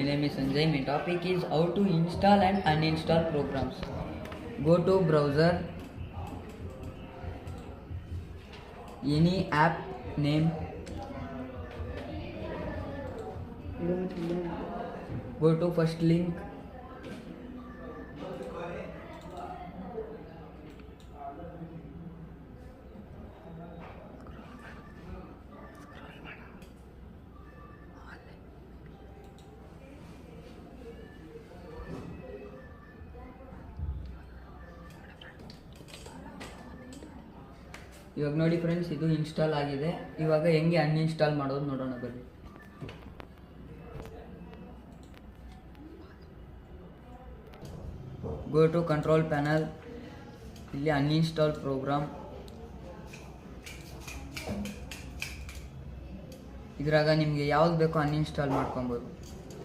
My name is Sanjay. My topic is how to install and uninstall programs. Go to browser, any app name, go to first link, ಇವಾಗ ನೋಡಿ friends, ಇದು install ಆಗಿದೆ. ಇವಾಗ ಹೆಂಗೆ uninstall ಮಾಡೋದು ನೋಡೋಣ ಬನ್ನಿ. ಗೋ ಟು ಕಂಟ್ರೋಲ್ ಪ್ಯಾನಲ್, ಇಲ್ಲಿ ಅನ್ಇನ್ಸ್ಟಾಲ್ ಪ್ರೋಗ್ರಾಮ್. ಇದ್ರಾಗ ನಿಮಗೆ ಯಾವ್ದು ಬೇಕೋ ಅನ್ಇನ್ಸ್ಟಾಲ್ ಮಾಡ್ಕೊಬೋದು.